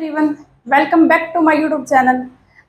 Everyone, welcome back to my YouTube channel.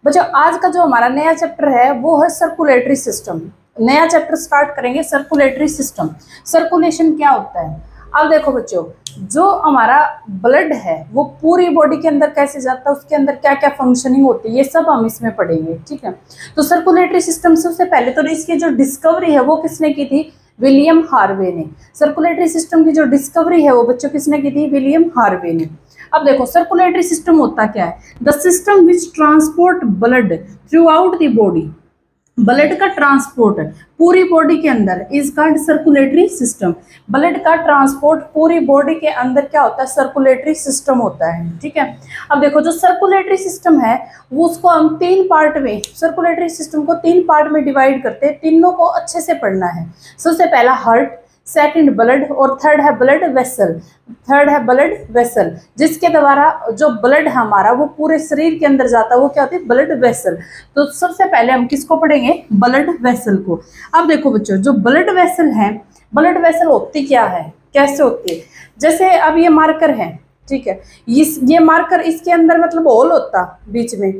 बच्चों, आज का जो हमारा नया चैप्टर है वो है सर्कुलेटरी सिस्टम। नया चैप्टर स्टार्ट करेंगे सर्कुलेटरी सिस्टम। सर्कुलेशन क्या होता है? अब देखो बच्चों, जो हमारा ब्लड है वो पूरी बॉडी के अंदर कैसे जाता है, उसके अंदर क्या क्या फंक्शनिंग होती है, ये सब हम इसमें पढ़ेंगे। ठीक है, तो सर्कुलेटरी सिस्टम सबसे पहले तो इसकी जो डिस्कवरी है वो किसने की थी? विलियम हार्वे ने। सर्कुलेटरी सिस्टम की जो डिस्कवरी है वो बच्चों किसने की थी? विलियम हार्वे ने। अब देखो, सर्कुलेटरी सिस्टम होता क्या है? The system which transport blood through out the body. Blood का ट्रांसपोर्ट पूरी बॉडी के अंदर is called circulatory system. Blood का ट्रांसपोर्ट पूरी बॉडी के अंदर क्या होता है? सर्कुलेटरी सिस्टम होता है। ठीक है, अब देखो, जो सर्कुलेटरी सिस्टम है वो उसको हम तीन पार्ट में, सर्कुलेटरी सिस्टम को तीन पार्ट में डिवाइड करते हैं। तीनों को अच्छे से पढ़ना है। सबसे पहला हार्ट, सेकंड ब्लड और थर्ड है ब्लड वेसल। थर्ड है ब्लड वेसल, जिसके द्वारा जो ब्लड हमारा वो पूरे शरीर के अंदर जाता है, वो क्या होती है? Blood vessel. तो सबसे पहले हम किसको पढ़ेंगे? ब्लड वेसल को। अब देखो बच्चों, जो ब्लड वेसल है, ब्लड वेसल होती क्या है, कैसे होती है? जैसे अब ये मार्कर है, ठीक है, ये मार्कर, इसके अंदर मतलब होल होता बीच में।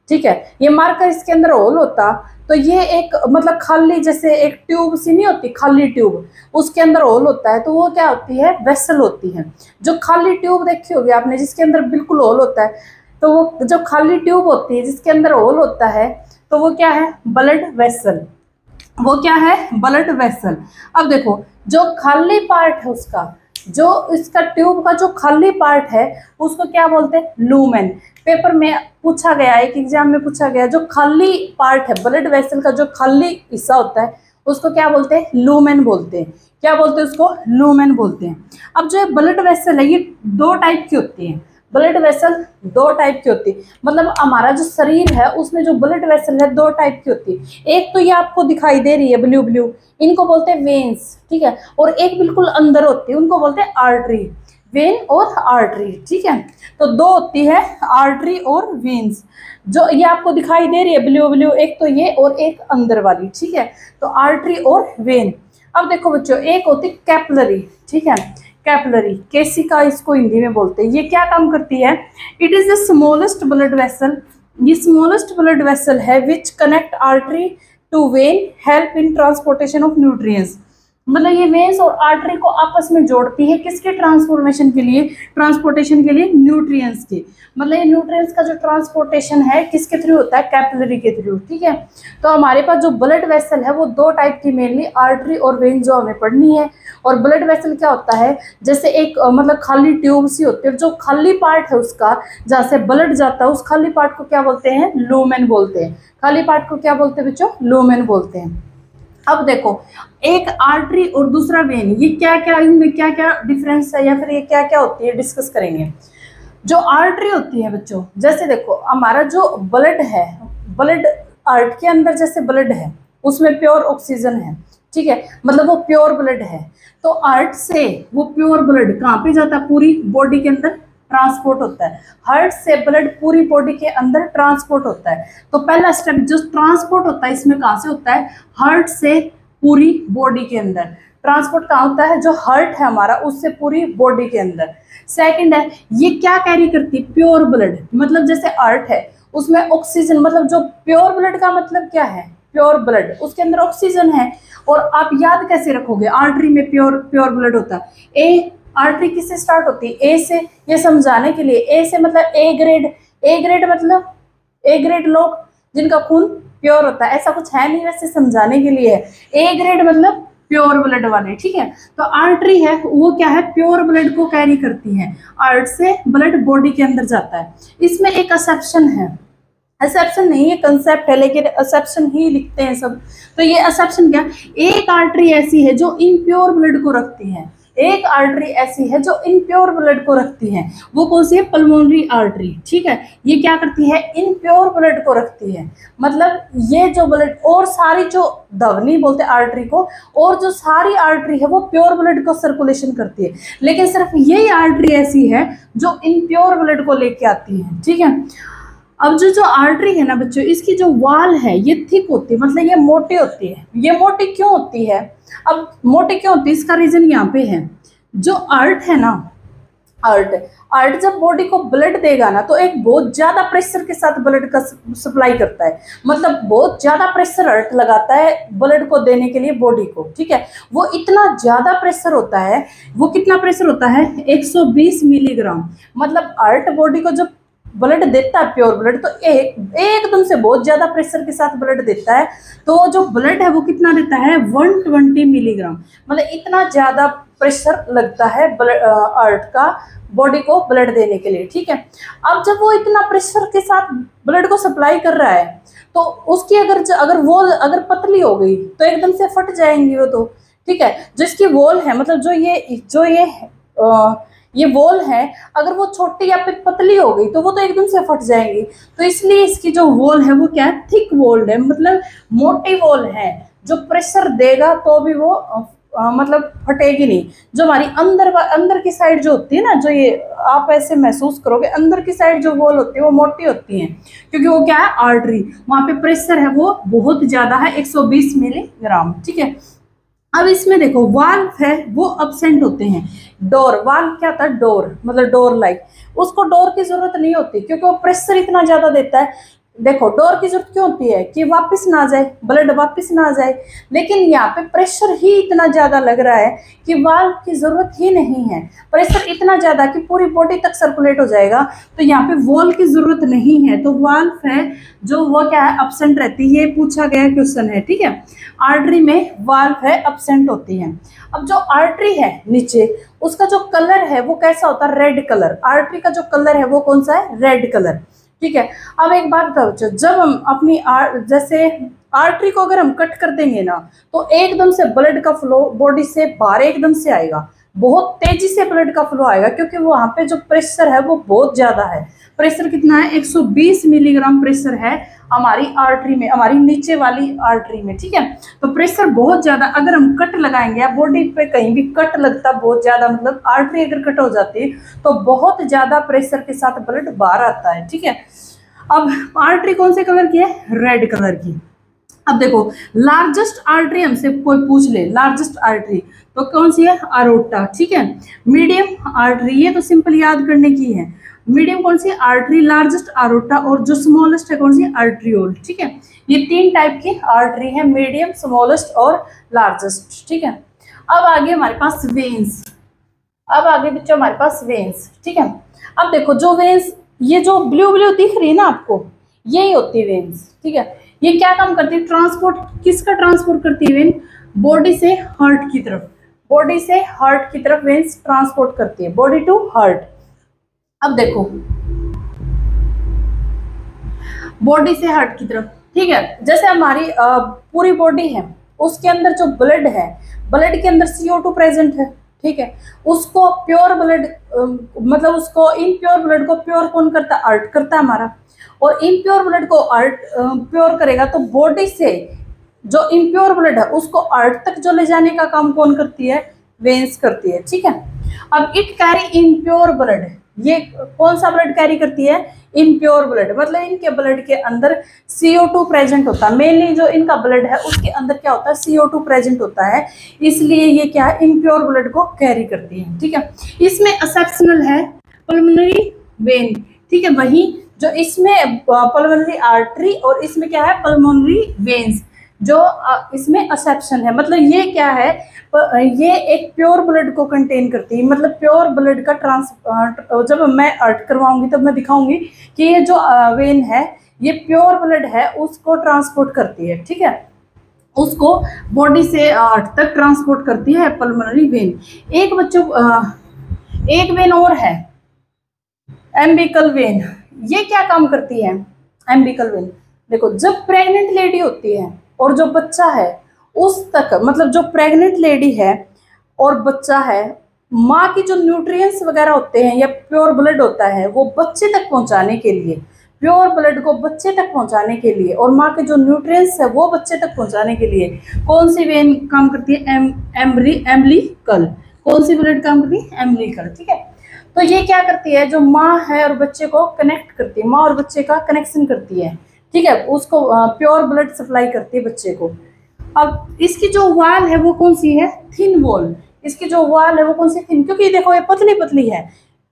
ठीक है, ये मार्कर इसके अंदर होल होता, तो ये एक मतलब खाली, जैसे एक ट्यूब सी नहीं होती, खाली ट्यूब, उसके अंदर होल होता है, तो वो क्या होती है? वेसल होती है। जो खाली ट्यूब देखी होगी आपने, जिसके अंदर बिल्कुल होल होता है, तो वो जो खाली ट्यूब होती है जिसके अंदर होल होता है, तो वो क्या है? Blood vessel. वो क्या है? Blood vessel. अब देखो, जो खाली पार्ट है उसका, जो इसका ट्यूब का जो खाली पार्ट है उसको क्या बोलते हैं? लूमेन। पेपर में पूछा गया, एक एग्जाम में पूछा गया, जो खाली पार्ट है ब्लड वेसल का, जो खाली हिस्सा होता है उसको क्या बोलते हैं? लूमेन बोलते हैं। क्या बोलते हैं उसको? लूमेन बोलते हैं। अब जो ब्लड वेसल है ये दो टाइप की होती है। ब्लड वेसल दो टाइप की होती है, मतलब हमारा जो शरीर है उसमें जो ब्लड वेसल है दो टाइप की होती है। एक तो ये आपको दिखाई दे रही है ब्लू ब्लू, इनको बोलते हैं वेन्स। ठीक है, और एक बिल्कुल अंदर होती है, उनको बोलते हैं आर्टरी। वेन और आर्टरी। ठीक है, तो दो होती है, आर्टरी और वेन्स। जो ये आपको दिखाई दे रही है ब्लू ब्लू, एक तो ये और एक अंदर वाली। ठीक है, तो आर्टरी और वेन। अब देखो बच्चों, एक होती है कैपिलरी। ठीक है, कैपिलरी, केसिका इसको हिंदी में बोलते हैं। ये क्या काम करती है? It is the smallest blood vessel. ये स्मॉलेस्ट ब्लड वेसल है which connect artery to vein, help in transportation of nutrients. मतलब ये वेन्स और आर्टरी को आपस में जोड़ती है, किसके? ट्रांसफॉर्मेशन के लिए, ट्रांसपोर्टेशन के लिए, न्यूट्रिएंट्स के। मतलब ये न्यूट्रिएंट्स का जो ट्रांसपोर्टेशन है किसके थ्रू होता है? कैपिलरी के थ्रू। ठीक है, तो हमारे पास जो ब्लड वेसल है वो दो टाइप की, मेनली आर्टरी और वेन, जो हमें पढ़नी है। और ब्लड वेसल क्या होता है? जैसे एक मतलब खाली ट्यूब सी होती है, जो खाली पार्ट है उसका, जहाँ से ब्लड जाता है, उस खाली पार्ट को क्या बोलते हैं? लूमेन बोलते हैं। खाली पार्ट को क्या बोलते हैं बच्चों? लूमेन बोलते हैं। अब देखो, एक आर्टरी और दूसरा वेन, ये क्या क्या, इनमें क्या क्या डिफरेंस है या फिर ये क्या क्या होती है, डिस्कस करेंगे। जो आर्टरी होती है बच्चों, जैसे देखो हमारा जो ब्लड है, ब्लड आर्ट के अंदर जैसे ब्लड है उसमें प्योर ऑक्सीजन है। ठीक है, मतलब वो प्योर ब्लड है। तो आर्ट से वो प्योर ब्लड कहाँ पे जाता है? पूरी बॉडी के अंदर ट्रांसपोर्ट होता है। हार्ट से ब्लड पूरी बॉडी के अंदर ट्रांसपोर्ट होता है। तो पहला स्टेप जो ट्रांसपोर्ट होता है इसमें कहाँ से होता है? हार्ट से पूरी बॉडी के अंदर ट्रांसपोर्ट कहाँ होता है? जो हार्ट है हमारा उससे पूरी बॉडी के अंदर। सेकंड है, ये क्या कैरी करती है? Pure blood. मतलब जैसे हार्ट है उसमें ऑक्सीजन, मतलब जो प्योर ब्लड का मतलब क्या है? प्योर ब्लड, उसके अंदर ऑक्सीजन है। और आप याद कैसे रखोगे? आर्टरी में प्योर ब्लड होता है। ए आर्टरी किससे स्टार्ट होती है? ए से। ये समझाने के लिए, ए से मतलब ए ग्रेड। ए ग्रेड मतलब ए ग्रेड लोग जिनका खून प्योर होता है, ऐसा कुछ है नहीं, वैसे समझाने के लिए है। ए ग्रेड मतलब प्योर ब्लड वाले। ठीक है, तो आर्टरी है वो क्या है? प्योर ब्लड को कैरी करती है। आर्ट से ब्लड बॉडी के अंदर जाता है। इसमें एक एक्सेप्शन है, एक्सेप्शन नहीं है, कंसेप्ट है, लेकिन एक्सेप्शन ही लिखते हैं सब। तो ये एक्सेप्शन क्या? एक आर्टरी ऐसी है जो इम्प्योर ब्लड को रखती है। एक आर्टरी ऐसी है जो इनप्योर ब्लड को रखती है। वो कौन सी है? Pulmonary artery. ठीक है, ये क्या करती है? इनप्योर ब्लड को रखती है। मतलब ये जो ब्लड और सारी जो धमनी बोलते हैं आर्टरी को, और जो सारी आर्टरी है वो प्योर ब्लड को सर्कुलेशन करती है। लेकिन सिर्फ यही आर्टरी ऐसी है जो इनप्योर ब्लड को लेके आती है। ठीक है, अब जो आर्टरी है ना बच्चों, इसकी जो वाल है ये थिक होती है, मतलब ये मोटी होती है। ये मोटी क्यों होती है? अब मोटी क्यों होती है इसका रीजन यहाँ पे है। जो आर्ट है ना, हार्ट हार्ट जब बॉडी को ब्लड देगा ना तो एक बहुत ज्यादा प्रेशर के साथ ब्लड का सप्लाई करता है, मतलब बहुत ज्यादा प्रेशर हार्ट लगाता है ब्लड को देने के लिए बॉडी को, ठीक है। वो इतना ज्यादा प्रेशर होता है, वो कितना प्रेशर होता है 120 मिलीग्राम, मतलब हार्ट बॉडी को जब ब्लड देता है प्योर ब्लड तो एकदम से बहुत ज्यादा प्रेशर के साथ ब्लड देता है, तो जो ब्लड है वो कितना देता है 120 मिलीग्राम, मतलब इतना ज्यादा प्रेशर लगता है हार्ट का बॉडी को ब्लड देने के लिए, ठीक है। अब जब वो इतना प्रेशर के साथ ब्लड को सप्लाई कर रहा है तो उसकी अगर वॉल अगर पतली हो गई तो एकदम से फट जाएंगी वो तो, ठीक है। जो इसकी वॉल है, मतलब ये वॉल है, अगर वो छोटी या फिर पतली हो गई तो वो तो एकदम से फट जाएंगी, तो इसलिए इसकी जो वॉल है वो क्या है थिक वॉल्ड है, मतलब मोटी वॉल है, जो प्रेशर देगा तो भी वो मतलब फटेगी नहीं। जो हमारी अंदर की साइड जो होती है ना, जो ये आप ऐसे महसूस करोगे अंदर की साइड जो वॉल होती है वो मोटी होती है, क्योंकि वो क्या है आर्टरी, वहां पे प्रेशर है वो बहुत ज्यादा है 120 मिलीग्राम, ठीक है। अब इसमें देखो वाल्व है वो अब्सेंट होते हैं, डोर वाल्व क्या था डोर, मतलब डोर लाइक, उसको डोर की जरूरत नहीं होती क्योंकि वो प्रेशर इतना ज्यादा देता है। देखो डोर की जरूरत क्यों होती है कि वापस ना जाए ब्लड, वापस ना जाए, लेकिन यहाँ पे प्रेशर ही इतना ज्यादा लग रहा है कि वाल्व की जरूरत ही नहीं है, प्रेशर इतना ज्यादा कि पूरी बॉडी तक सर्कुलेट हो जाएगा, तो यहाँ पे वॉल की जरूरत नहीं है, तो वाल्व है जो वो क्या है अब्सेंट रहती है, ये पूछा गया क्वेश्चन है, ठीक है। आर्टरी में वाल्व है अब्सेंट होती है। अब जो आर्टरी है नीचे उसका जो कलर है वो कैसा होता है रेड कलर, आर्टरी का जो कलर है वो कौन सा है रेड कलर, ठीक है। अब एक बात बताओ, जब हम अपनी जैसे आर्टरी को अगर हम कट कर देंगे ना तो एकदम से ब्लड का फ्लो बॉडी से बाहर एकदम से आएगा, बहुत तेजी से ब्लड का फ्लो आएगा, क्योंकि वहां पे जो प्रेशर है वो बहुत ज्यादा है, प्रेशर कितना है 120 मिलीग्राम प्रेशर है हमारी आर्टरी में, हमारी नीचे वाली आर्टरी में, ठीक है। तो प्रेशर बहुत ज्यादा, अगर हम कट लगाएंगे या बॉडी पे कहीं भी कट लगता बहुत ज्यादा, मतलब आर्टरी अगर कट हो जाती तो बहुत ज्यादा प्रेशर के साथ ब्लड बाहर आता है, ठीक है। अब आर्टरी कौन से कलर की है रेड कलर की। अब देखो लार्जेस्ट आर्टरी हमसे कोई पूछ ले, लार्जेस्ट आर्टरी तो कौन सी है अरोटा, ठीक है। मीडियम आर्टरी ये तो सिंपल याद करने की है, मीडियम कौन सी आर्टरी, लार्जेस्ट अरोटा, और जो स्मॉलेस्ट है कौन सी आर्टरियोल, ठीक है। ये तीन टाइप की आर्टरी है, मीडियम स्मॉलेस्ट और लार्जेस्ट, ठीक है। अब आगे हमारे पास वेन्स, अब आगे बच्चों हमारे पास वेन्स, ठीक है। अब देखो जो वेन्स ये जो ब्लू ब्लू दिख रही है ना आपको, यही होती है वेन्स, ठीक है। ये क्या काम करती है ट्रांसपोर्ट, किसका ट्रांसपोर्ट करती है वेन, बॉडी से हार्ट की तरफ, बॉडी से हार्ट की तरफ वेन्स ट्रांसपोर्ट करती है, बॉडी टू हार्ट। अब देखो बॉडी से हार्ट की तरफ, ठीक है। जैसे हमारी पूरी बॉडी है उसके अंदर जो ब्लड है, ब्लड के अंदर CO2 प्रेजेंट है, ठीक है। उसको प्योर ब्लड मतलब उसको इनप्योर ब्लड को प्योर कौन करता है हार्ट करता है हमारा, और इनप्योर ब्लड को हार्ट प्योर करेगा, तो बॉडी से जो इनप्योर ब्लड है उसको हार्ट तक जो ले जाने का काम कौन करती है वेन्स करती है, ठीक है। अब इट कैरी इनप्योर ब्लड, ये कौन सा ब्लड कैरी करती है इनप्योर ब्लड, मतलब इनके ब्लड के अंदर CO2 प्रेजेंट होता है, मेनली जो इनका ब्लड है उसके अंदर क्या होता है CO2 प्रेजेंट होता है, इसलिए ये क्या है इनप्योर ब्लड को कैरी करती है, ठीक है। इसमें एक्सेप्शनल है पल्मोनरी वेन, ठीक है, वही जो इसमें पल्मोनरी आर्टरी और इसमें क्या है पल्मोनरी वेन्स, जो इसमें एक्सेप्शन है, मतलब ये क्या है ये एक प्योर ब्लड को कंटेन करती है, मतलब प्योर ब्लड का जब मैं अर्ट करवाऊंगी तब मैं दिखाऊंगी कि ये जो वेन है ये प्योर ब्लड है उसको ट्रांसपोर्ट करती है, ठीक है, उसको बॉडी से हार्ट तक ट्रांसपोर्ट करती है पल्मोनरी वेन। एक बच्चों एक वेन और है एम्बिकल वेन, ये क्या काम करती है एम्बिकल वेन, देखो जब प्रेग्नेंट लेडी होती है और जो बच्चा है उस तक, मतलब जो प्रेग्नेंट लेडी है और बच्चा है, माँ की जो न्यूट्रिएंट्स वगैरह होते हैं या प्योर ब्लड होता है वो बच्चे तक पहुंचाने के लिए, प्योर ब्लड को बच्चे तक पहुंचाने के लिए और माँ के जो न्यूट्रिएंट्स है वो बच्चे तक पहुंचाने के लिए कौन सी वेन काम करती है एम्ब्लिकल, कौन सी ब्लड काम करती है एम्ब्लिकल, ठीक है। तो ये क्या करती है जो माँ है और बच्चे को कनेक्ट करती है, माँ और बच्चे का कनेक्शन करती है, ठीक है, उसको प्योर ब्लड सप्लाई करती है बच्चे को। अब इसकी जो वाल है वो कौन सी है थिन वॉल, इसकी जो वाल है वो कौन सी थिन, क्योंकि देखो ये पतली पतली है,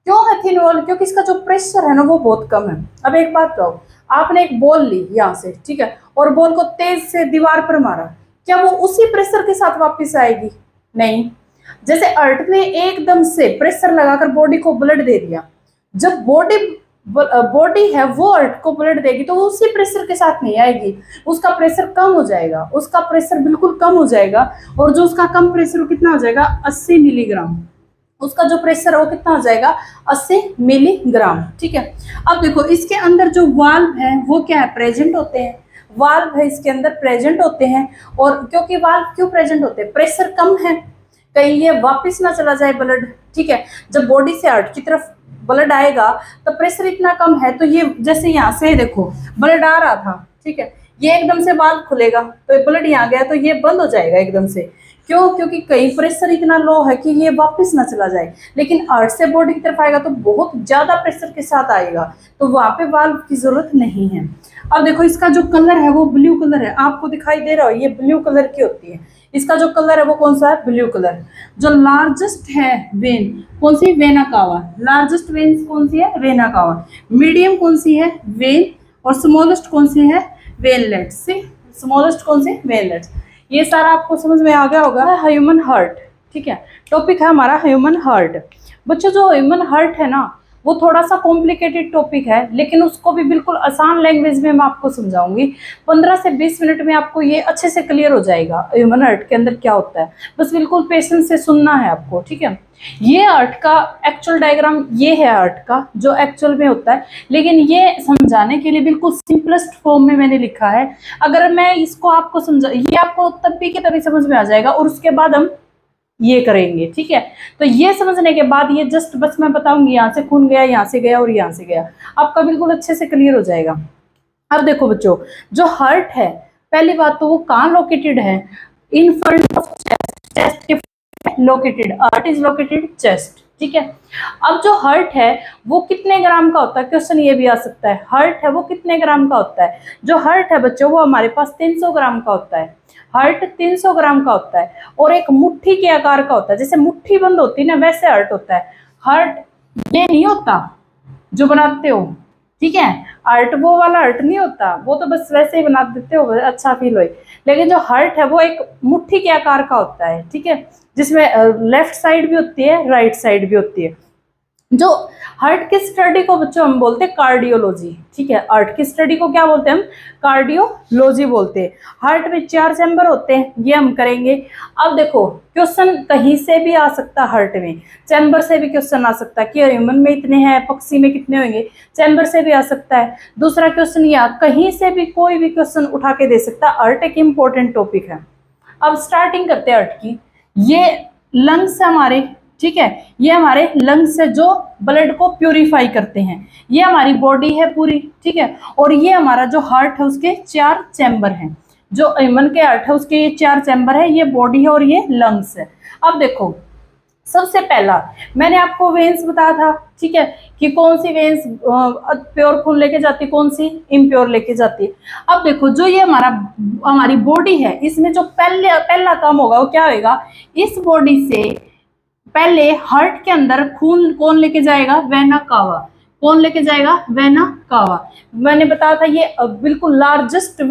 क्यों है थिन वॉल? क्योंकि इसका जो प्रेशर है ना वो बहुत कम है। अब एक बात बताओ, आपने एक बॉल ली यहाँ से, ठीक है, और बॉल को तेज से दीवार पर मारा, क्या वो उसी प्रेशर के साथ वापस आएगी? नहीं। जैसे अर्थ ने एकदम से प्रेशर लगाकर बॉडी को ब्लड दे दिया, जब बॉडी है वो अर्थ को ब्लड देगी तो वो उसी प्रेशर के साथ नहीं आएगी, उसका प्रेशर कम हो जाएगा, उसका प्रेशर बिल्कुल कम हो जाएगा। और जो उसका कम प्रेशर कितना हो जाएगा? 80 मिलीग्राम। उसका जो प्रेशर है वो कितना हो जाएगा? 80 मिलीग्राम। ठीक है। अब देखो इसके अंदर जो वाल्व है वो क्या है? प्रेजेंट होते हैं। वाल्व है इसके अंदर प्रेजेंट होते हैं। और क्योंकि वाल्व क्यों प्रेजेंट होते हैं? प्रेशर कम है, कहीं ये वापस ना चला जाए ब्लड। ठीक है। जब बॉडी से हार्ट की तरफ ब्लड आएगा तो प्रेशर इतना कम है, तो ये जैसे यहाँ से देखो ब्लड आ रहा था, ठीक है, ये एकदम से वाल्व खुलेगा तो ब्लड यहाँ गया तो ये बंद हो जाएगा एकदम से। क्यों? क्योंकि कहीं प्रेशर इतना लो है कि ये वापस ना चला जाए। लेकिन हार्ट से बॉडी की तरफ आएगा तो बहुत ज्यादा प्रेशर के साथ आएगा, तो वहां पे वाल्व की जरूरत नहीं है। अब देखो इसका जो कलर है वो ब्लू कलर है, आपको दिखाई दे रहा हो, ये ब्लू कलर की होती है। इसका जो कलर है वो कौन सा है? Blue colour. जो लार्जेस्ट है वेन कौन सी? Vena cava. लार्जेस्ट वेन कौन सी है? Vena cava. मीडियम कौन सी है? वेन। और स्मॉलेस्ट कौन सी है? वेनलेट्स। सी स्मॉलेस्ट कौन सी? वेनलेट्स। ये सारा आपको समझ में आ गया होगा। ह्यूमन हार्ट, ठीक है, टॉपिक है हमारा ह्यूमन हार्ट। बच्चों जो ह्यूमन हार्ट है ना वो थोड़ा सा कॉम्प्लिकेटेड टॉपिक है, लेकिन उसको भी बिल्कुल आसान लैंग्वेज में मैं आपको समझाऊंगी। 15 से 20 मिनट में आपको ये अच्छे से क्लियर हो जाएगा ह्यूमन हार्ट के अंदर क्या होता है। बस बिल्कुल पेशेंस से सुनना है आपको, ठीक है। ये हार्ट का एक्चुअल डायग्राम ये है हार्ट का जो एक्चुअल में होता है, लेकिन ये समझाने के लिए बिल्कुल सिंपलेस्ट फॉर्म में मैंने लिखा है। अगर मैं इसको आपको समझा, ये आपको तभी के तभी समझ में आ जाएगा और उसके बाद हम ये करेंगे, ठीक है। तो ये समझने के बाद ये जस्ट बस मैं बताऊंगी, यहाँ से खून गया, यहाँ से गया और यहाँ से गया, आपका बिल्कुल अच्छे से क्लियर हो जाएगा। अब देखो बच्चों, जो हार्ट है पहली बात तो वो कहाँ लोकेटेड है? In front of chest, chest के located, heart is located chest, ठीक है। अब जो हार्ट है वो कितने ग्राम का होता है? क्वेश्चन ये भी आ सकता है, हार्ट है वो कितने ग्राम का होता है? जो हार्ट है बच्चों वो हमारे पास 300 ग्राम का होता है। हार्ट 300 ग्राम का होता है और एक मुट्ठी के आकार का होता है, जैसे मुट्ठी बंद होती है ना वैसे हार्ट होता है। हार्ट ये नहीं होता जो बनाते हो, ठीक है, हार्ट वो वाला हार्ट नहीं होता, वो तो बस वैसे ही बना देते हो अच्छा फील हो। लेकिन जो हार्ट है वो एक मुट्ठी के आकार का होता है, ठीक है, जिसमें लेफ्ट साइड भी होती है राइट साइड भी होती है। जो हार्ट की स्टडी को बच्चों हम बोलते हैं कार्डियोलॉजी, ठीक है। हार्ट की स्टडी को क्या बोलते हैं हम? कार्डियोलॉजी बोलते हैं। हार्ट में 4 चैम्बर होते हैं, ये हम करेंगे। अब देखो क्वेश्चन कहीं से भी आ सकता है, हार्ट में चैम्बर से भी क्वेश्चन आ सकता है कि ह्यूमन में इतने हैं, पक्षी में कितने होंगे, चैम्बर से भी आ सकता है। दूसरा क्वेश्चन या कहीं से भी कोई भी क्वेश्चन उठा के दे सकता है। हार्ट एक इम्पोर्टेंट टॉपिक है। अब स्टार्टिंग करते हैं हार्ट की। ये लंग्स हमारे, ठीक है, ये हमारे लंग्स है जो ब्लड को प्यूरिफाई करते हैं। ये हमारी बॉडी है पूरी, ठीक है। और ये हमारा जो हार्ट है उसके 4 चैम्बर हैं। जो ह्यूमन के हार्ट है उसके ये 4 चैम्बर है, ये बॉडी है और ये लंग्स है। अब देखो सबसे पहला मैंने आपको वेन्स बताया था, ठीक है, कि कौन सी वेन्स प्योर खून लेके जाती है, कौन सी इम्प्योर लेके जाती है। अब देखो जो ये हमारी बॉडी है इसमें जो पहला काम होगा वो क्या होगा? इस बॉडी से पहले हार्ट के अंदर खून कौन लेके जाएगा? Vena cava. कौन लेके जाएगा? Vena cava. मैंने बताया था ये बिल्कुल लार्जेस्ट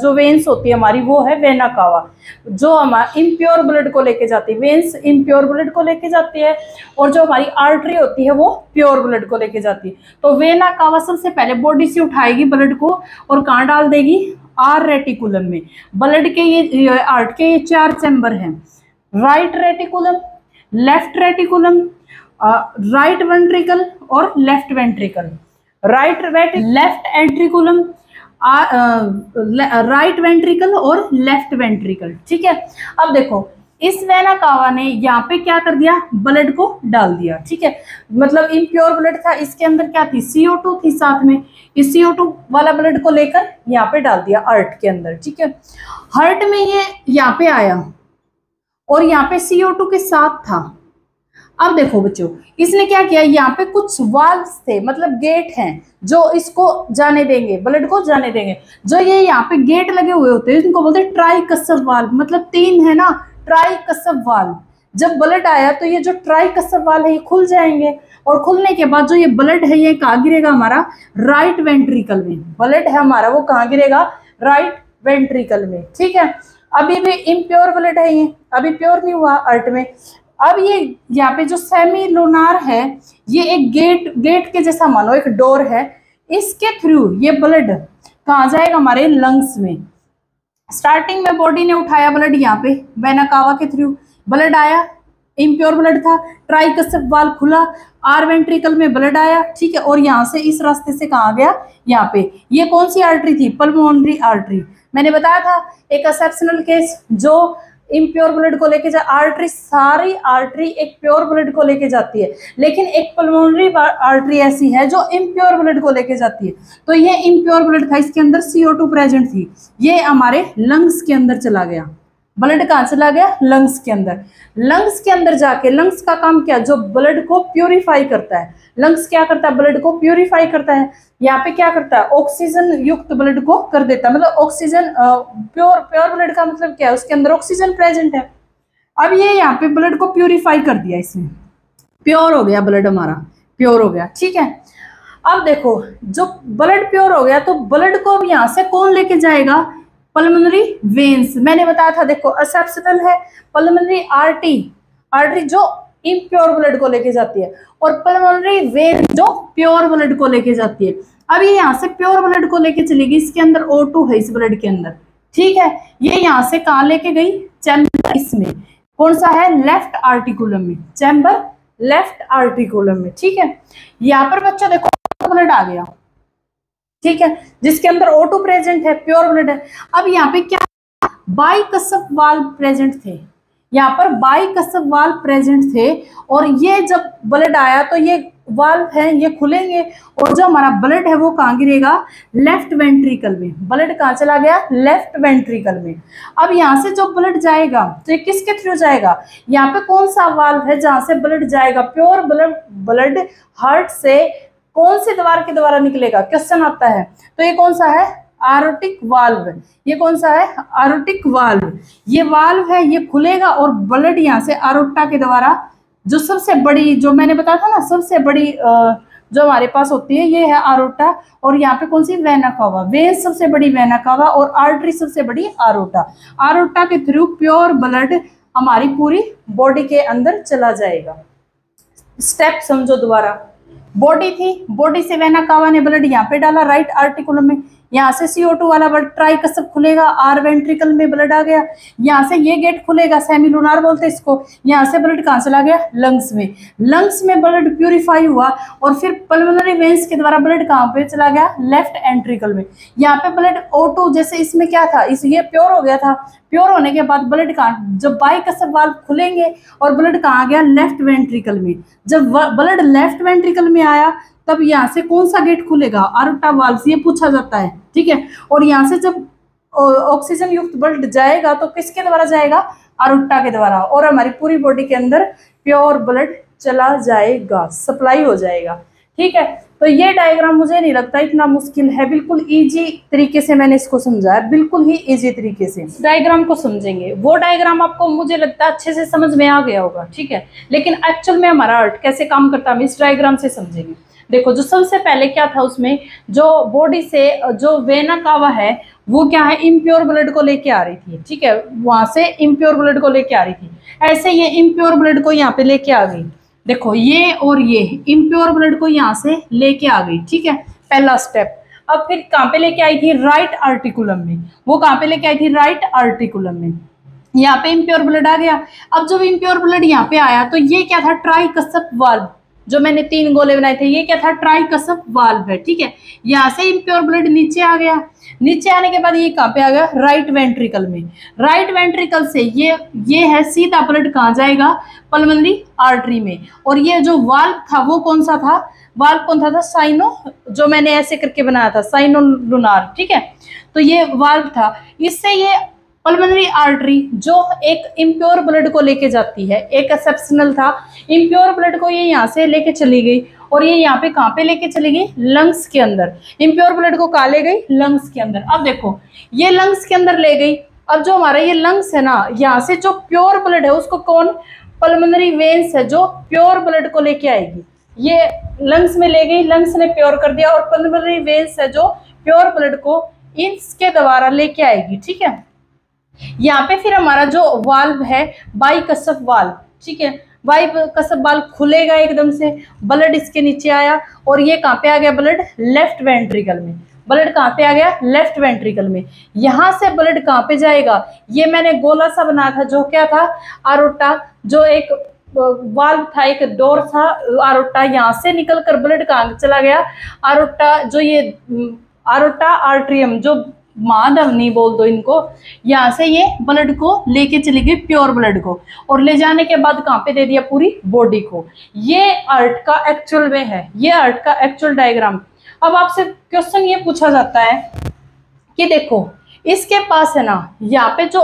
जो वेन्स होती है हमारी वो है वेना कावा, जो हमारा इम्प्योर ब्लड को लेके जाती है। वेन्स इम्प्योर ब्लड को लेके जाती है और जो हमारी आर्टरी होती है वो प्योर ब्लड को लेके जाती है। तो वेना कावा सबसे पहले बॉडी से उठाएगी ब्लड को और कहाँ डाल देगी? आर रेटिकुलम में। ब्लड के ये हार्ट के ये 4 चैम्बर हैं, right reticulum, left reticulum, right ventricle और लेफ्ट वेंट्रिकल। लेफ्ट एंट्रिकुलम, राइट वेंट्रिकल और लेफ्ट वेंट्रिकल, ठीक है। अब देखो इस वेना कावा ने यहाँ पे क्या कर दिया? ब्लड को डाल दिया, ठीक है। मतलब इम्प्योर ब्लड था, इसके अंदर क्या थी? CO2 थी साथ में। इस CO2 वाला ब्लड को लेकर यहाँ पे डाल दिया हार्ट के अंदर, ठीक है। हार्ट में ये यहाँ पे आया और यहाँ पे CO2 के साथ था। अब देखो बच्चों इसने क्या किया? यहाँ पे कुछ वाल्व्स थे, मतलब गेट हैं जो इसको जाने देंगे, ब्लड को जाने देंगे। जो ये यहाँ पे गेट लगे हुए होते हैं इनको बोलते हैं ट्राइकसव वाल्व, मतलब 3 है ना, ट्राइकसव वाल्व। जब ब्लड आया तो ये जो ट्राइकसव वाल्व है ये खुल जाएंगे और खुलने के बाद जो ये ब्लड है ये कहाँ गिरेगा, हमारा राइट वेंट्रिकल में। ब्लड है हमारा वो कहाँ गिरेगा, राइट वेंट्रिकल में। ठीक है, अभी भी इम्प्योर ब्लड है, ये अभी प्योर नहीं हुआ अर्ट में। अब ये यहाँ पे जो सेमी लूनार है ये एक गेट के जैसा मानो, एक डोर है, इसके थ्रू ये ब्लड कहाँ जाएगा, हमारे लंग्स में। स्टार्टिंग में बॉडी ने उठाया ब्लड यहाँ पे वेना कावा के थ्रू, ब्लड आया, इम्प्योर ब्लड था, ट्राइकसेप वाल्व खुला, आर वेंट्रिकल में ब्लड आया। ठीक है, और यहाँ से इस रास्ते से कहाँ गया, यहाँ पे। ये कौन सी आर्टरी थी, पल्मोनरी आर्टरी। मैंने बताया था एक एक्सेप्शनल केस जो इम्प्योर ब्लड को लेके आर्टरी, सारी आर्टरी एक प्योर ब्लड को लेके जाती है, लेकिन एक पल्मोनरी आर्टरी ऐसी है जो इम्प्योर ब्लड को लेके जाती है। तो ये इम्प्योर ब्लड था, इसके अंदर CO2 प्रेजेंट थी, ये हमारे लंग्स के अंदर चला गया। ब्लड कहाँ चला गया, लंग्स के अंदर। लंग्स के अंदर जाके लंग्स का काम क्या, जो ब्लड को प्यूरिफाई करता है। लंग्स क्या करता है, ब्लड को प्यूरिफाई करता है। यहाँ पे क्या करता है, ऑक्सीजन युक्त ब्लड को कर देता है, मतलब ऑक्सीजन प्योर ब्लड का मतलब क्या है, उसके अंदर ऑक्सीजन प्रेजेंट है। अब ये यहाँ पे ब्लड को प्यूरिफाई कर दिया, इसमें प्योर हो गया ब्लड, हमारा प्योर हो गया। ठीक है, अब देखो जो ब्लड प्योर हो गया तो ब्लड को अब यहाँ से कौन लेके जाएगा, पल्मोनरी वेन्स। मैंने बताया था, देखो एक्सेप्शनल है पल्मोनरी आर्टरी जो इम्प्योर ब्लड को लेके जाती है, और पल्मोनरी वेन जो प्योर ब्लड को लेके जाती है। अब ये यहाँ से प्योर ब्लड को लेके चलेगी, इसके अंदर O2 है इस ब्लड के अंदर। ठीक है, ये यहाँ से कहाँ लेके गई, चैम्बर, इसमें कौन सा है, लेफ्ट आर्टिकुलम में, चैम्बर लेफ्ट आर्टिकुलम में। ठीक है, यहाँ पर बच्चों देखो ब्लड आ गया, ठीक है, जिसके अंदर O2 प्रेजेंट है, प्योर ब्लड है। अब यहाँ पे क्या, बाइकसप वाल्व प्रेजेंट थे, यहाँ पर बाइकसप वाल्व प्रेजेंट थे, और ये जब ब्लड आया तो ये वाल्व है ये खुलेंगे, और जो हमारा ब्लड है वो कहाँ गिरेगा, लेफ्ट वेंट्रिकल में। ब्लड कहाँ चला गया, लेफ्ट वेंट्रिकल में। अब यहाँ से जो ब्लड जाएगा तो ये किसके थ्रू जाएगा, यहाँ पे कौन सा वाल्व है जहां से ब्लड जाएगा, प्योर ब्लड हार्ट से कौन से द्वार के द्वारा निकलेगा, क्वेश्चन आता है। तो ये कौन सा है, आरोटिक वाल्व। ये कौन सा है, आरोटिक वाल्व। ये वाल्व है, ये खुलेगा और ब्लड यहाँ से आरोटा के द्वारा, जो सबसे बड़ी, जो मैंने बताया था ना सबसे बड़ी जो हमारे पास होती है, ये है आरोटा, और यहाँ पे कौन सी, वेना कावा। वेन सबसे बड़ी वेना कावा, और आर्टरी सबसे बड़ी आरोटा। आरोटा के थ्रू प्योर ब्लड हमारी पूरी बॉडी के अंदर चला जाएगा। स्टेप समझो दोबारा, बॉडी थी, बॉडी से वेना कावा ने ब्लड यहाँ पे डाला राइट आर्टिकुलम में, यहाँ से CO2 वाला ब्लड ट्राइकसेप खुलेगा, आर वेंट्रिकल में ब्लड आ गया, यहाँ से ये गेट खुलेगा, सेमी लूनार बोलते हैं इसको, यहाँ से ब्लड कहाँ चला गया, लंग्स में। लंग्स में ब्लड प्यूरिफाई हुआ, और फिर पल्मोनरी वेन्स के द्वारा ब्लड कहाँ पे चला गया, लेफ्ट एंट्रिकल में। यहाँ पे ब्लड O2, जैसे इसमें क्या था, ये प्योर हो गया था, प्योर होने के बाद ब्लड कहाँ, जब बाइकसप वाल्व खुलेंगे और ब्लड कहाँ आ गया, लेफ्ट वेंट्रिकल में। जब ब्लड लेफ्ट वेंट्रिकल में आया तब यहाँ से कौन सा गेट खुलेगा, आरोटा वाल्व, ये पूछा जाता है। ठीक है, और यहाँ से जब ऑक्सीजन युक्त ब्लड जाएगा तो किसके द्वारा जाएगा, आरोटा के द्वारा, और हमारी पूरी बॉडी के अंदर प्योर ब्लड चला जाएगा, सप्लाई हो जाएगा। ठीक है, तो ये डायग्राम मुझे नहीं लगता इतना मुश्किल है, बिल्कुल इजी तरीके से मैंने इसको समझाया, बिल्कुल ही इजी तरीके से डायग्राम को समझेंगे। वो डायग्राम आपको मुझे लगता है अच्छे से समझ में आ गया होगा। ठीक है, लेकिन एक्चुअल में हमारा आर्ट कैसे काम करता है हम इस डायग्राम से समझेंगे। देखो, जो सबसे पहले क्या था, उसमें जो बॉडी से जो वेना कावा है वो क्या है, इम्प्योर ब्लड को लेके आ रही थी। ठीक है, वहां से इम्प्योर ब्लड को लेके आ रही थी, ऐसे ये इम्प्योर ब्लड को यहाँ पे लेके आ गई। देखो, ये और ये इम्प्योर ब्लड को यहाँ से लेके आ गई। ठीक है, पहला स्टेप। अब फिर कहाँ पे लेके आई थी, राइट आर्टिकुलम में। वो कहाँ पे लेके आई थी, राइट आर्टिकुलम में। यहाँ पे इम्प्योर ब्लड आ गया। अब जब इम्प्योर ब्लड यहाँ पे आया तो ये क्या था, ट्राइकसेप वाल्व, जो मैंने 3 गोले बनाए थे, ये क्या था, ट्राइकसेप वाल्व है। ठीक है, यहाँ से इम्प्योर ब्लड नीचे आ गया। नीचे आने के बाद ये कहाँ पे आ गया, राइट वेंट्रिकल में। राइट वेंट्रिकल से ये है सीधा ब्लड कहाँ जाएगा, पल्मोनरी आर्टरी में। और ये जो वाल्व था वो कौन सा था, वाल्व कौन था साइनो, जो मैंने ऐसे करके बनाया था, साइनो लूनार। ठीक है, तो ये वाल्व था, इससे ये पल्मोनरी आर्टरी जो एक इम्प्योर ब्लड को लेके जाती है, एक एक्सेप्शनल था, इम्प्योर ब्लड को ये यहाँ से लेके चली गई, और ये यहाँ पे कहाँ पे लेके चली गई, लंग्स के अंदर। इम्प्योर ब्लड को कहाँ ले गई, लंग्स के अंदर। अब देखो, ये लंग्स के अंदर ले गई। अब जो हमारा ये लंग्स है ना, यहाँ से जो प्योर ब्लड है उसको कौन, पल्मोनरी वेन्स है जो प्योर ब्लड को लेके आएगी। ये लंग्स में ले गई, लंग्स ने प्योर कर दिया, और पल्मोनरी वेन्स है जो प्योर ब्लड को इसके द्वारा लेके आएगी, ठीक है। यहाँ पे फिर हमारा जो वाल्व है बाइकसफ वाल्व, ठीक है, बाइकसफ वाल्व खुलेगा एकदम से, ब्लड इसके नीचे आया, और ये कहाँ पे आ गया ब्लड, लेफ्ट वेंट्रिकल में। ब्लड कहाँ पे आ गया, लेफ्ट वेंट्रिकल में। यहाँ से ब्लड कहाँ पे जाएगा, ये मैंने गोला सा बनाया था जो क्या था, आरोटा, जो एक वाल्व था, एक डोर था आरोटा, यहाँ से निकल कर ब्लड कहाँ चला गया, आरोटा, जो ये आरोटा आर्ट्रियम, जो महाधमनी बोल दो इनको, यहाँ से ये ब्लड को लेके चली गई प्योर ब्लड को, और ले जाने के बाद कहाँ पे दे दिया, पूरी बॉडी को। ये आर्ट का एक्चुअल वे है, ये आर्ट का एक्चुअल डायग्राम। अब आपसे क्वेश्चन ये पूछा जाता है कि देखो इसके पास है ना, यहाँ पे जो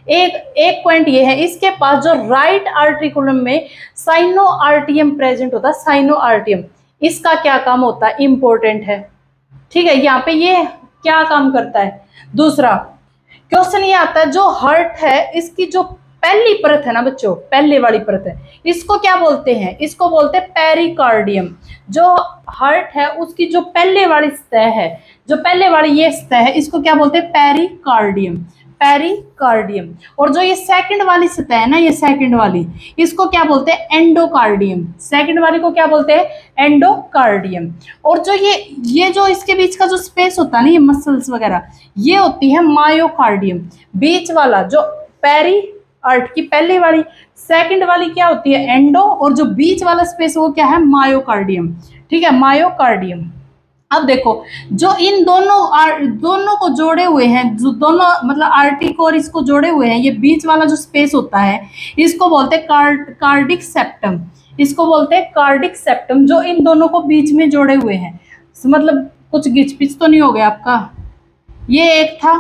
एक पॉइंट ये है, इसके पास जो राइट आर्टिकुलम में साइनो आर्टियम प्रेजेंट होता है, साइनो आर्टियम, इसका क्या काम होता है, इंपॉर्टेंट है, ठीक है। यहाँ पे ये क्या काम करता है। दूसरा क्वेश्चन ये आता है, जो हार्ट है इसकी जो पहली परत है ना बच्चों, पहले वाली परत है, इसको क्या बोलते हैं, इसको बोलते हैं पेरिकार्डियम। जो हार्ट है उसकी जो पहले वाली सतह है, जो पहले वाली ये सतह है, इसको क्या बोलते हैं, पेरिकार्डियम, पेरिकार्डियम। और जो ये सेकंड वाली सतह है ना, ये सेकंड वाली, इसको क्या बोलते हैं, एंडोकार्डियम। सेकंड वाली को क्या बोलते हैं, एंडोकार्डियम। और जो ये जो इसके बीच का जो स्पेस होता है ना, ये मसल्स वगैरह, ये होती है मायोकार्डियम। बीच वाला जो पेरी आर्ट की पहले वाली, सेकंड वाली क्या होती है, एंडो, और जो बीच वाला स्पेस वो क्या है, मायोकार्डियम, ठीक है, मायोकार्डियम। अब देखो जो इन दोनों को जोड़े हुए हैं, जो दोनों मतलब आर्टी को और इसको जोड़े हुए हैं, ये बीच वाला जो स्पेस होता है, इसको बोलते हैं कार्डिक सेप्टम, इसको बोलते हैं कार्डिक सेप्टम, जो इन दोनों को बीच में जोड़े हुए हैं। मतलब कुछ गिचपिच तो नहीं हो गया आपका, ये एक था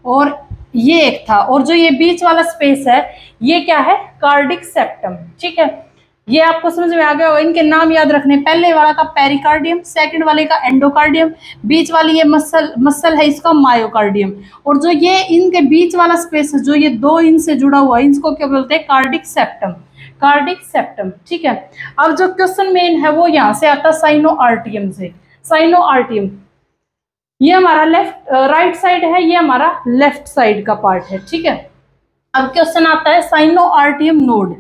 और ये एक था, और जो ये बीच वाला स्पेस है ये क्या है, कार्डिक सेप्टम, ठीक है। ये आपको समझ में आ गया होगा। इनके नाम याद रखने, पहले वाला का पेरिकार्डियम, सेकंड वाले का एंडोकार्डियम, बीच वाली ये मसल है इसका मायोकार्डियम, और जो ये इनके बीच वाला स्पेस है, जो ये दो इनसे जुड़ा हुआ है, इसको क्या बोलते हैं, कार्डिक सेप्टम, कार्डिक सेप्टम, ठीक है। अब जो क्वेश्चन मेन है वो यहाँ से आता है साइनो आर्टियम से। साइनो आर्टियम ये हमारा राइट साइड है, ये हमारा लेफ्ट साइड का पार्ट है, ठीक है। अब क्वेश्चन आता है साइनो आर्टियम नोड,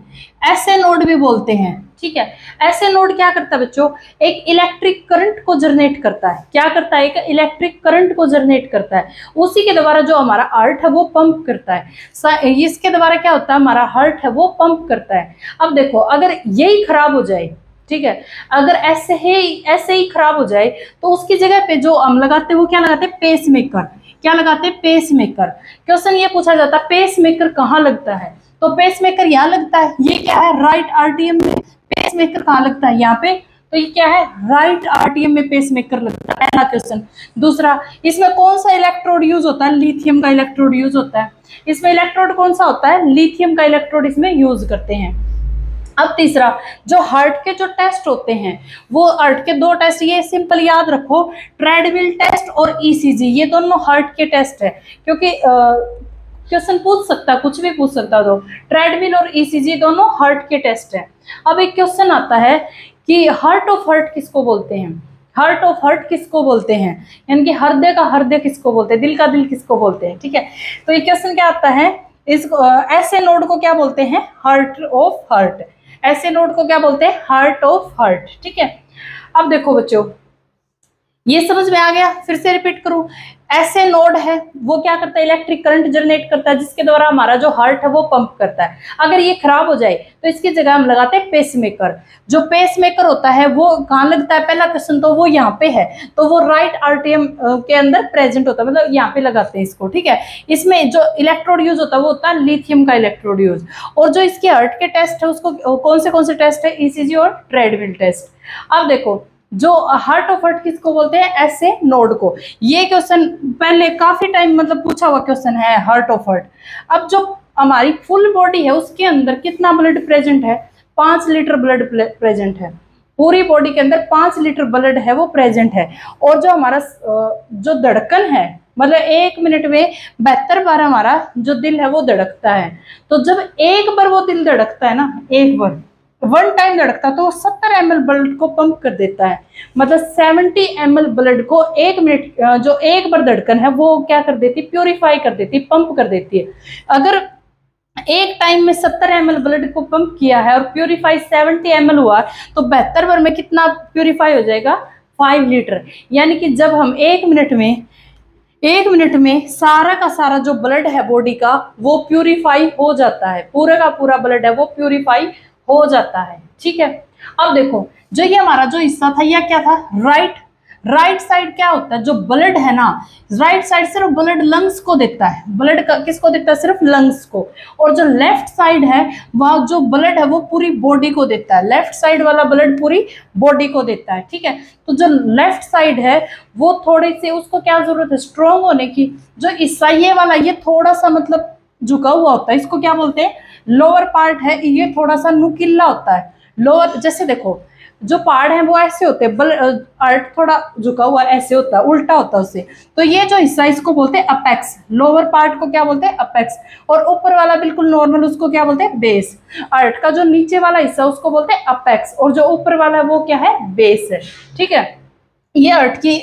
ऐसे नोड भी बोलते हैं, ठीक है। ऐसे नोड क्या करता है बच्चों, एक इलेक्ट्रिक करंट को जनरेट करता है। क्या करता है, एक इलेक्ट्रिक करंट को जनरेट करता है, उसी के द्वारा जो हमारा हार्ट है वो पंप करता है। इसके द्वारा क्या होता है, हमारा हार्ट है वो पंप करता है। अब देखो अगर यही खराब हो जाए, ठीक है, अगर ऐसे ही खराब हो जाए, तो उसकी जगह पे जो हम लगाते हैं वो क्या लगाते हैं, पेस मेकर। क्या लगाते हैं, पेस मेकर। क्वेश्चन ये पूछा जाता है पेस मेकर कहाँ लगता है, तो पेस मेकर यहाँ लगता है। ये क्या है, राइट आर्टियम में पेस मेकर कहाँ लगता है, यहाँ पे, तो ये क्या है, राइट आर्टियम में पेस मेकर लगता है, पहला क्वेश्चन। दूसरा, इसमें कौन सा इलेक्ट्रोड यूज होता है, लिथियम का इलेक्ट्रोड यूज होता है। इसमें इलेक्ट्रोड कौन सा होता है, लिथियम का इलेक्ट्रोड इसमें यूज करते हैं। अब तीसरा, जो हार्ट के जो टेस्ट होते हैं, वो हार्ट के दो टेस्ट, ये सिंपल याद रखो, ट्रेडमिल टेस्ट और ईसीजी, ये दोनों हार्ट के टेस्ट है, क्योंकि क्वेश्चन पूछ सकता है, कुछ भी पूछ सकता है। तो ट्रेडमिल और ईसीजी दोनों हार्ट के टेस्ट है। अब एक क्वेश्चन आता है कि हार्ट ऑफ हार्ट किसको बोलते हैं, हार्ट ऑफ हार्ट किसको बोलते हैं, यानी कि हृदय का हृदय किसको बोलते हैं, दिल का दिल किसको बोलते हैं, ठीक है। तो ये क्वेश्चन क्या आता है, इसको ऐसे नोड को क्या बोलते हैं, हार्ट ऑफ हार्ट। ऐसे नोड को क्या बोलते हैं, हार्ट ऑफ हार्ट, ठीक है। अब देखो बच्चों, ये समझ में आ गया, फिर से रिपीट करूं। ऐसे नोड है वो क्या करता है, इलेक्ट्रिक करंट जनरेट करता है, जिसके द्वारा हमारा जो हार्ट है वो पंप करता है। अगर ये खराब हो जाए तो इसकी जगह हम लगाते हैं पेसमेकर। जो पेसमेकर होता है वो कहाँ लगता है, पहला क्वेश्चन तो वो यहाँ पे है, तो वो राइट आर्टियम के अंदर प्रेजेंट होता है, मतलब यहाँ पे लगाते हैं इसको, ठीक है। इसमें जो इलेक्ट्रोड यूज होता है वो होता है लिथियम का इलेक्ट्रोड यूज। और जो इसके हार्ट के टेस्ट है उसको कौन से टेस्ट है, ईसीजी और ट्रेडमिल टेस्ट। अब देखो, जो हार्ट ऑफ हार्ट किसको बोलते हैं, ऐसे नोड को। ये क्वेश्चन पहले काफी टाइम मतलब पूछा हुआ क्वेश्चन है, हार्ट ऑफ हार्ट। अब जो हमारी फुल बॉडी है उसके अंदर कितना ब्लड प्रेजेंट है, 5 लीटर ब्लड प्रेजेंट है। पूरी बॉडी के अंदर 5 लीटर ब्लड है वो प्रेजेंट है। और जो हमारा जो धड़कन है, मतलब 1 मिनट में 72 बार हमारा जो दिल है वो धड़कता है। तो जब एक बार वो दिल धड़कता है ना, एक बार, वन टाइम धड़कता तो 70 ml ब्लड को पंप कर देता है। मतलब 70 ml ब्लड को एक मिनट, जो एक बार धड़कन है वो क्या कर देती, प्यूरिफाई कर देती, पंप कर देती है। अगर एक टाइम में 70 ml ब्लड को पंप किया है और प्यूरिफाई 70 ml हुआ, तो 72 बार में कितना प्यूरिफाई हो जाएगा, 5 लीटर। यानी कि जब हम एक मिनट में सारा का सारा जो ब्लड है बॉडी का वो प्यूरिफाई हो जाता है, पूरा का पूरा ब्लड है वो प्यूरिफाई हो जाता है। ठीक है, अब देखो जो ये हमारा जो हिस्सा था यह क्या था, राइट साइड क्या होता है, जो ब्लड है ना, राइट साइड सिर्फ ब्लड लंग्स को देता है, ब्लड किसको देता है, सिर्फ लंग्स को। और जो लेफ्ट साइड है वह जो ब्लड है वो पूरी बॉडी को देता है, लेफ्ट साइड वाला ब्लड पूरी बॉडी को देता है। ठीक है, तो जो लेफ्ट साइड है वो थोड़ी सी, उसको क्या जरूरत है, स्ट्रॉन्ग होने की। जो हिस्सा ये वाला ये थोड़ा सा मतलब झुका हुआ होता है, इसको क्या बोलते हैं, लोअर पार्ट है, ये थोड़ा सा नुकीला होता है। लोअर, जैसे देखो जो पहाड़ है वो ऐसे होते हैं, अर्थ थोड़ा झुका हुआ ऐसे होता है, उल्टा होता है उससे। तो ये जो हिस्सा इसको बोलते हैं अपेक्स, लोअर पार्ट को क्या बोलते हैं, अपेक्स। और ऊपर वाला बिल्कुल नॉर्मल उसको क्या बोलते हैं, बेस। अर्थ का जो नीचे वाला हिस्सा उसको बोलते हैं अपेक्स, और जो ऊपर वाला है वो क्या है, बेस है। ठीक है, ये अर्थ की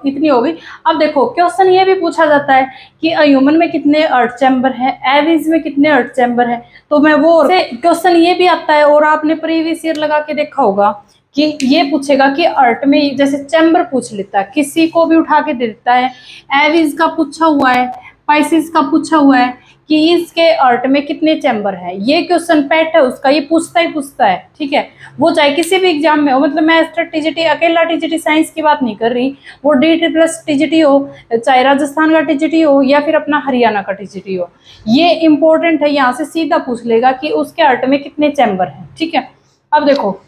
इतनी हो गई। अब देखो क्वेश्चन ये भी पूछा जाता है कि ह्यूमन में कितने अर्थ चैम्बर है, एविज में कितने अर्थ चैम्बर है। तो मैं वो क्वेश्चन ये भी आता है, और आपने प्रीवियस ईयर लगा के देखा होगा कि ये पूछेगा कि अर्थ में जैसे चैम्बर पूछ लेता है, किसी को भी उठा के दे देता है। एविज का पूछा हुआ है, पाइसिस का पूछा हुआ है कि इसके अर्थ में कितने चैम्बर है। ये क्वेश्चन पेट है उसका, ये पूछता ही पूछता है। ठीक है, वो चाहे किसी भी एग्जाम में हो, मतलब मैं टीजीटी अकेला टीजीटी साइंस की बात नहीं कर रही, वो DT प्लस टीजीटी हो, चाहे राजस्थान का टीजीटी हो या फिर अपना हरियाणा का टीजीटी हो, ये इंपॉर्टेंट है। यहाँ से सीधा पूछ लेगा कि उसके अर्थ में कितने चैम्बर है। ठीक है, अब देखो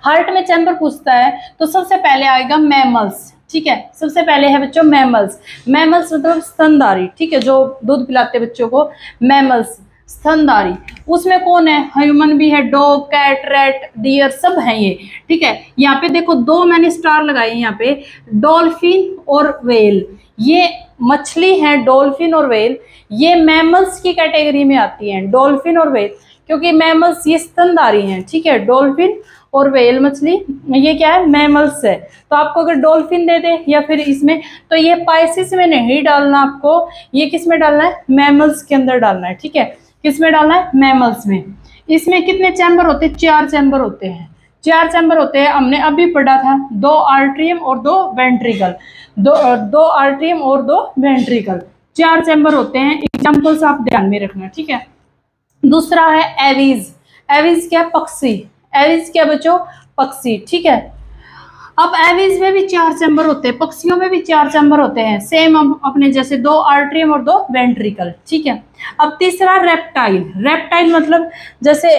हार्ट में चैम्बर पूछता है तो सबसे पहले आएगा मैमल्स। ठीक है, सबसे पहले है बच्चों मैमल्स। मैमल्स मतलब स्तनधारी। ठीक है, जो दूध पिलाते बच्चों को, मैमल्स स्तनधारी। उसमें कौन है, ह्यूमन भी है, डॉग, कैट, रैट, डियर सब हैं ये। ठीक है, यहाँ पे देखो दो मैंने स्टार लगाए यहाँ पे, डॉल्फिन और व्हेल। ये मछली है डॉल्फिन और व्हेल, ये मैमल्स की कैटेगरी में आती हैं, डॉल्फिन और व्हेल, क्योंकि मैमल्स ये स्तनधारी हैं। ठीक है, डॉल्फिन और व्हेल मछली ये क्या है, मैमल्स है। तो आपको अगर डॉल्फिन दे दे या फिर इसमें, तो ये पाइसिस में नहीं डालना आपको, ये किस में डालना है, मैमल्स के अंदर डालना है। ठीक है, किस में डालना है, मैमल्स में। इसमें कितने चैम्बर होते हैं, 4 चैम्बर होते हैं। 4 चैम्बर होते हैं, हमने अभी पढ़ा था, 2 आर्ट्रियम और 2 वेंट्रिकल, दो आर्ट्रियम और 2 वेंट्रिकल, 4 चैम्बर होते हैं। एग्जाम्पल्स आप ध्यान में रखना। ठीक है, दूसरा है एविज। एविज क्या, पक्षी। एविज क्या बच्चों, पक्षी। ठीक है, अब एविज में भी 4 चैम्बर होते हैं, पक्षियों में भी 4 चैम्बर होते हैं, सेम अपने जैसे 2 आर्ट्रियम और 2 वेंट्रिकल। ठीक है, अब तीसरा रेप्टाइल। रेप्टाइल मतलब जैसे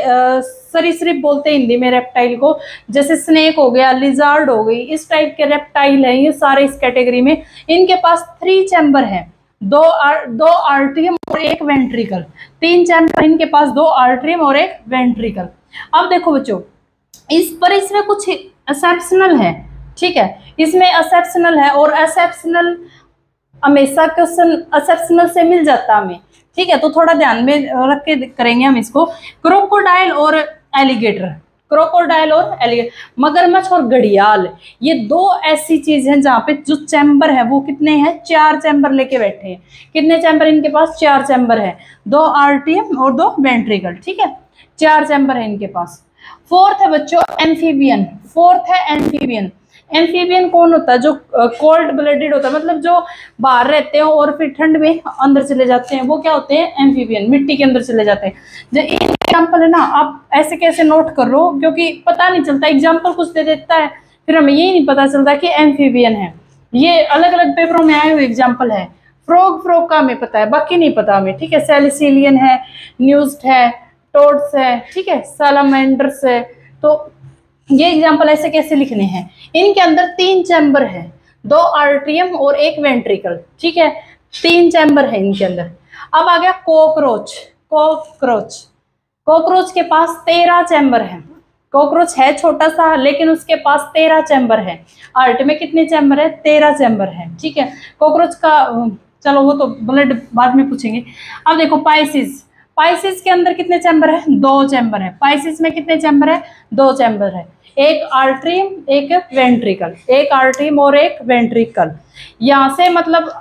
सरीसृप बोलते हैं हिंदी में रेप्टाइल को, जैसे स्नेक हो गया, लिजार्ड हो गई, इस टाइप के रेप्टाइल है ये सारे इस कैटेगरी में। इनके पास 3 चैम्बर है, 2 आर्ट्रियम और 1 वेंट्रिकल। 3 चैम्बर इनके पास, 2 आर्ट्रियम और 1 वेंट्रिकल। अब देखो बच्चों इसमें कुछ एक्सेप्शनल है। ठीक है, इसमें एक्सेप्शनल है, और एक्सेप्शनल हमेशा क्वेश्चन एक्सेप्शनल से मिल जाता हमें। ठीक है, तो थोड़ा ध्यान में रख के करेंगे हम इसको। क्रोकोडाइल और एलिगेटर, क्रोकोडाइल और एलिगेटर, मगरमच्छ और घड़ियाल, ये 2 ऐसी चीज हैं जहाँ पे जो चैम्बर है वो कितने हैं, 4 चैम्बर लेके बैठे हैं। कितने चैम्बर इनके पास, 4 चैम्बर है, 2 आर्ट्रियम और 2 वेंट्रिकल। ठीक है, 4 चैम्बर है इनके पास। फोर्थ है बच्चों एम्फीबियन। फोर्थ है एम्फीबियन। एम्फीबियन कौन होता है, जो कोल्ड ब्लडेड होता है, मतलब जो बाहर रहते हैं और फिर ठंड में अंदर चले जाते हैं, वो क्या होते हैं, एम्फीबियन, मिट्टी के अंदर चले जाते हैं। जो एग्जाम्पल है ना, आप ऐसे कैसे नोट कर लो, क्योंकि पता नहीं चलता, एग्जाम्पल कुछ दे देता है फिर हमें यही नहीं पता चलता कि एम्फीबियन है। ये अलग अलग पेपरों में आए हुए एग्जाम्पल है। फ्रॉग का हमें पता है, बाकी नहीं पता हमें। ठीक है, सेलिसिलियन है, न्यूज्ड है, टोड्स है, ठीक है, सालामेंडर्स है। तो ये एग्जाम्पल ऐसे कैसे लिखने हैं, इनके अंदर 3 चैम्बर है, 2 आर्ट्रियम और 1 वेंट्रिकल। ठीक है, 3 चैम्बर है इनके अंदर। अब आ गया कॉकरोच। कॉकरोच के पास 13 चैम्बर है। कॉकरोच है छोटा सा, लेकिन उसके पास 13 चैम्बर है। आर्ट में कितने चैम्बर है, 13 चैम्बर है। ठीक है, कॉकरोच का चलो वो तो ब्लड बाद में पूछेंगे। अब देखो पाइसिस। पाइसिस के अंदर कितने चैम्बर है? 2 चैम्बर है। पाइसिस में कितने चैम्बर है? 2 चैम्बर है, एक आर्टरी एक वेंट्रिकल, एक आर्टरी और एक वेंट्रिकल। यहाँ से मतलब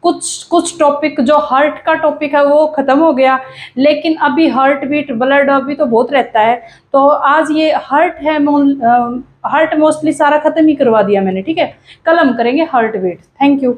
कुछ टॉपिक जो हार्ट का टॉपिक है वो खत्म हो गया, लेकिन अभी हार्ट बीट ब्लड अभी तो बहुत रहता है, तो आज ये हार्ट है, हार्ट मोस्टली सारा खत्म ही करवा दिया मैंने, ठीक है। कल हम करेंगे हार्ट बीट। Thank you.